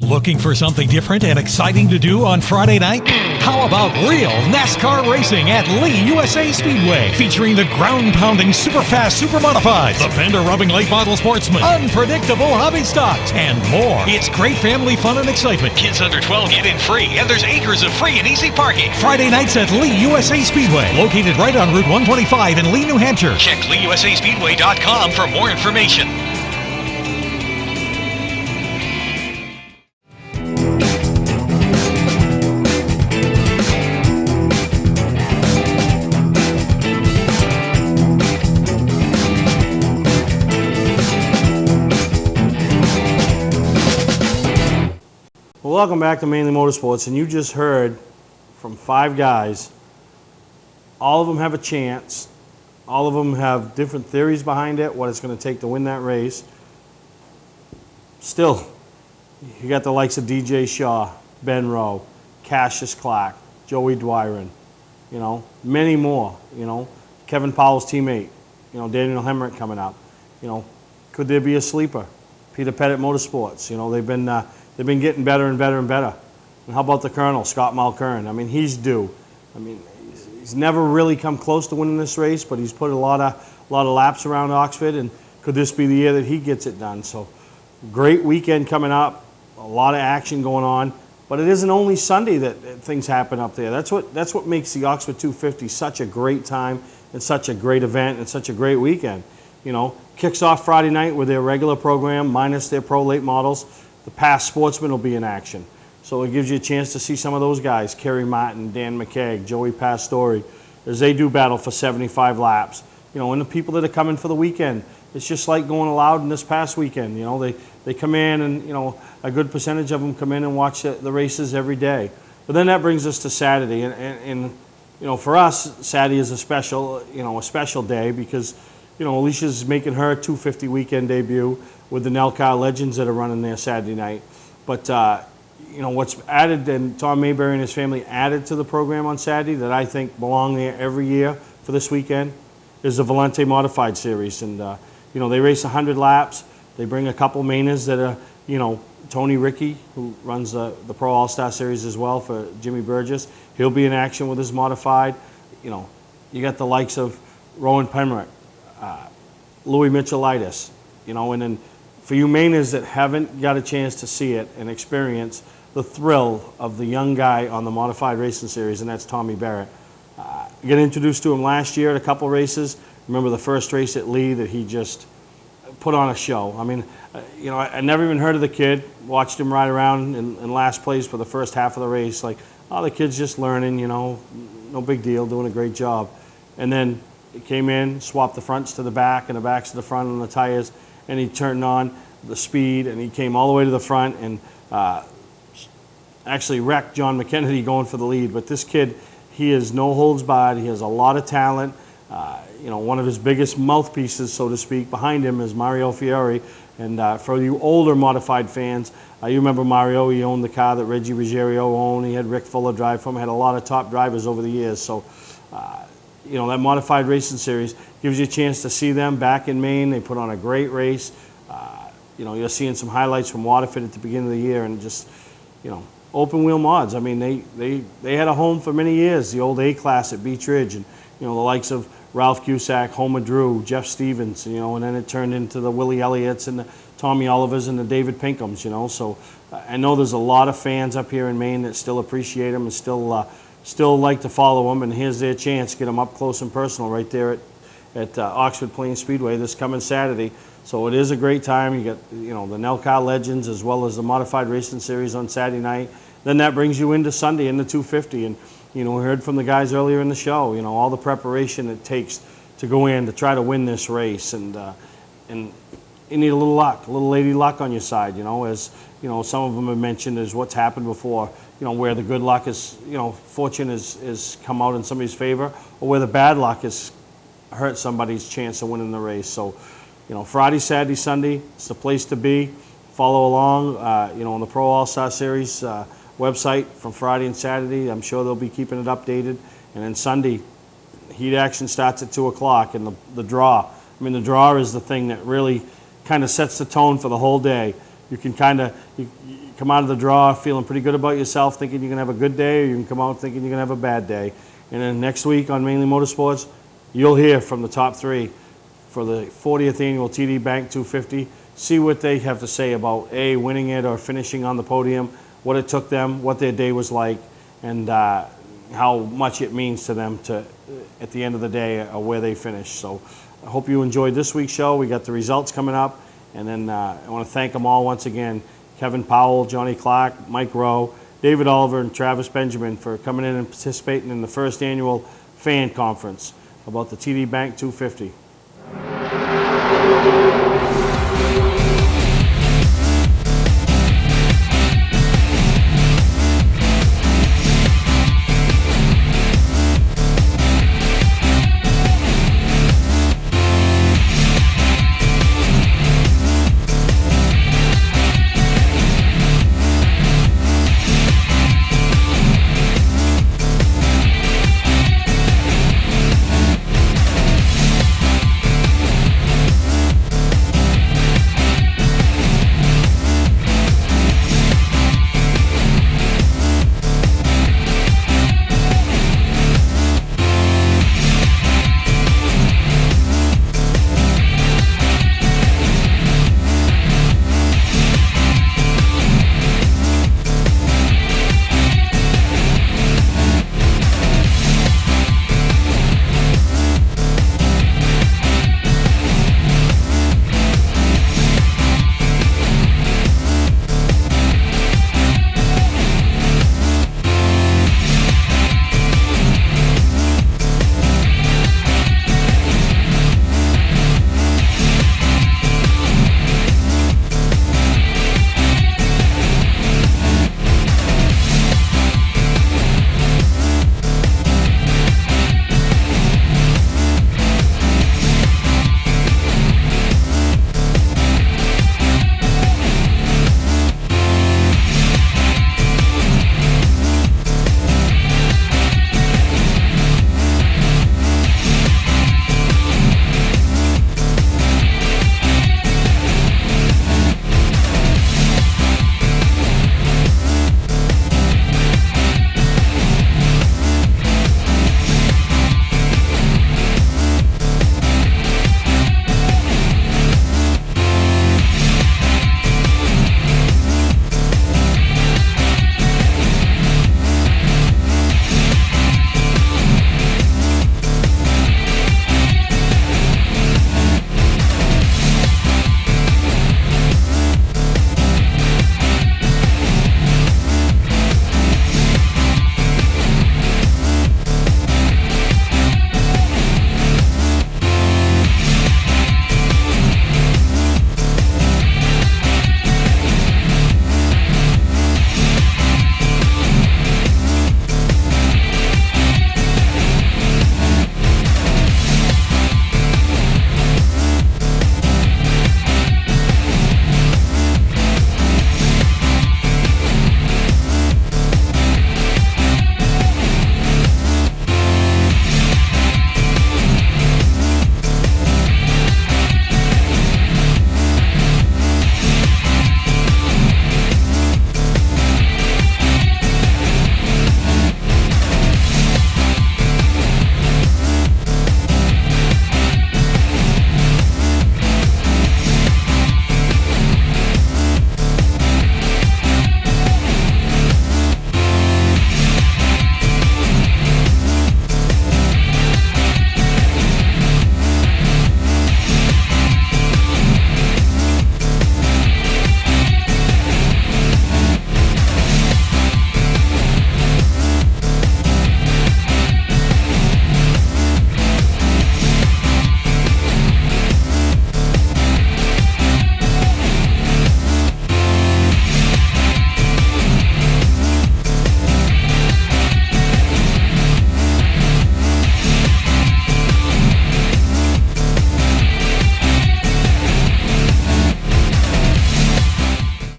Looking for something different and exciting to do on Friday night? How about real NASCAR racing at Lee USA Speedway, featuring the ground-pounding super-fast super-modifieds, the fender-rubbing late model sportsman, unpredictable hobby stocks, and more. It's great family fun and excitement. Kids under 12 get in free, and there's acres of free and easy parking. Friday nights at Lee USA Speedway, located right on Route 125 in Lee, New Hampshire. Check LeeUSASpeedway.com for more information. Welcome back to Mainly Motorsports, and you just heard from 5 guys. All of them have a chance. All of them have different theories behind it, what it's going to take to win that race. Still, you got the likes of DJ Shaw, Ben Rowe, Cassius Clark, Joey Dwyron, many more, Kevin Powell's teammate, Daniel Hemrick coming up. Could there be a sleeper? Peter Pettit Motorsports, they've been getting better and better and better. And how about the Colonel, Scott Malkern? He's due. He's never really come close to winning this race, but he's put a lot of laps around Oxford, and could this be the year that he gets it done? So, great weekend coming up, a lot of action going on, but it isn't only Sunday that things happen up there. That's what makes the Oxford 250 such a great time and such a great event and such a great weekend. Kicks off Friday night with their regular program minus their pro late models. The past sportsmen will be in action. So it gives you a chance to see some of those guys, Kerry Martin, Dan McKeag, Joey Pastore, as they do battle for 75 laps. You know, and the people that are coming for the weekend, it's just like going to Loudon this past weekend. You know, they come in and, you know, a good percentage of them come in and watch the races every day. But then that brings us to Saturday. And you know, for us, Saturday is a special day because, you know, Alicia's making her 250 weekend debut with the Nelcar Legends that are running there Saturday night. But, you know, what's added, and Tom Mayberry and his family added to the program on Saturday that I think belong there every year for this weekend is the Volante Modified Series. And, you know, they race 100 laps. They bring a couple Mainers that are, you know, Tony Rickey, who runs the Pro All-Star Series as well for Jimmy Burgess. He'll be in action with his modified. You know, you got the likes of Rowan Penrick, Louis Mitchellitis, you know, and then for you Mainers that haven't got a chance to see it and experience the thrill of the young guy on the Modified Racing Series, and that's Tommy Barrett. I got introduced to him last year at a couple races. Remember the first race at Lee that he just put on a show. I mean, you know, I never even heard of the kid. Watched him ride around in last place for the first half of the race. Like, oh, the kid's just learning, you know, no big deal, doing a great job. And then he came in, swapped the fronts to the back and the backs to the front on the tires, and he turned on the speed, and he came all the way to the front and actually wrecked John McKennedy going for the lead. But this kid, he is no holds barred. He has a lot of talent. You know, one of his biggest mouthpieces, so to speak, behind him is Mario Fiore. And for you older modified fans, you remember Mario. He owned the car that Reggie Ruggiero owned. He had Rick Fuller drive for him. Had a lot of top drivers over the years. So, you know, that Modified Racing Series gives you a chance to see them back in Maine. They put on a great race. You know, you're seeing some highlights from Waterford at the beginning of the year, and just, you know, open wheel mods. I mean, they had a home for many years, the old A-Class at Beach Ridge, and, you know, the likes of Ralph Cusack, Homer Drew, Jeff Stevens, you know, and then it turned into the Willie Elliott's and the Tommy Olivers and the David Pinkhams, you know. So I know there's a lot of fans up here in Maine that still appreciate them and still like to follow them, and here's their chance to get them up close and personal right there at Oxford Plains Speedway this coming Saturday. So it is a great time. You got, you know, the Nelcar Legends as well as the Modified Racing Series on Saturday night. Then that brings you into Sunday, into 250. And, you know, we heard from the guys earlier in the show, you know, all the preparation it takes to go in to try to win this race. And you need a little luck, a little lady luck on your side, you know, as, you know, some of them have mentioned is what's happened before, you know, where the good luck is, you know, fortune is come out in somebody's favor, or where the bad luck has hurt somebody's chance of winning the race. So, you know, Friday, Saturday, Sunday, it's the place to be. Follow along, you know, on the Pro All-Star Series website from Friday and Saturday. I'm sure they'll be keeping it updated. And then Sunday, heat action starts at 2 o'clock, and the draw. I mean, the draw is the thing that really kind of sets the tone for the whole day. You can kind of you come out of the draw feeling pretty good about yourself, thinking you're going to have a good day, or you can come out thinking you're going to have a bad day. And then next week on Mainly Motorsports, you'll hear from the top three for the 40th annual TD Bank 250. See what they have to say about winning it or finishing on the podium, what it took them, what their day was like, and how much it means to them to, at the end of the day, where they finish. So I hope you enjoyed this week's show. We got the results coming up, and then I want to thank them all once again: Kevin Powell, Johnny Clark, Mike Rowe, David Oliver, and Travis Benjamin for coming in and participating in the first annual fan conference about the TD Bank 250.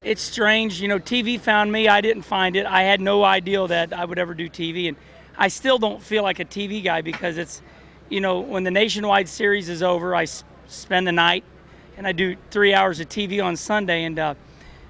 It's strange. You know, TV found me. I didn't find it. I had no idea that I would ever do TV. And I still don't feel like a TV guy because it's, you know, when the Nationwide Series is over, I spend the night and I do 3 hours of TV on Sunday. And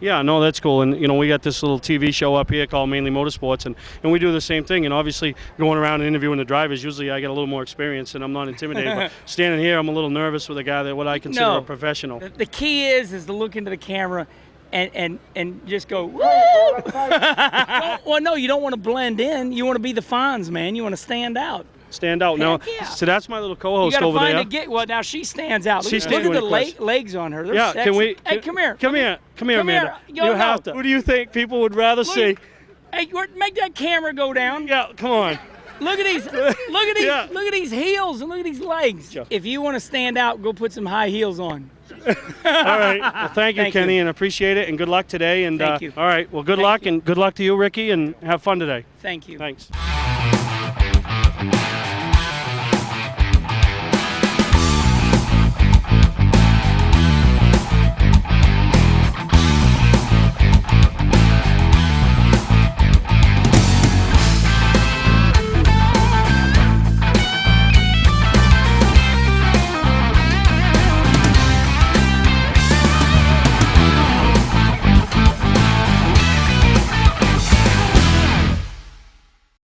yeah, no, that's cool. And, you know, we got this little TV show up here called Mainly Motorsports, and we do the same thing. And obviously, going around and interviewing the drivers, usually I get a little more experience and I'm not intimidated. But standing here, I'm a little nervous with a guy that what I consider a professional. The key is to look into the camera and just go, woo! Well, no, you don't want to blend in. You want to be the Fonz, man. You want to stand out. Stand out. Now, so that's my little co-host over there. Well, now she stands out. Look at the legs on her. They're yeah, sexy. can we? Hey, come here. Come here, Amanda. Yo, you have to. Who do you think people would rather see? Hey, make that camera go down. Yeah, come on. Look at these. Look at these heels and look at these legs. Yeah. If you want to stand out, go put some high heels on. All right. Well, thank you, Kenny, and appreciate it, and good luck today. And thank you. All right. Well, good luck, and good luck to you, Ricky, and have fun today. Thank you. Thanks.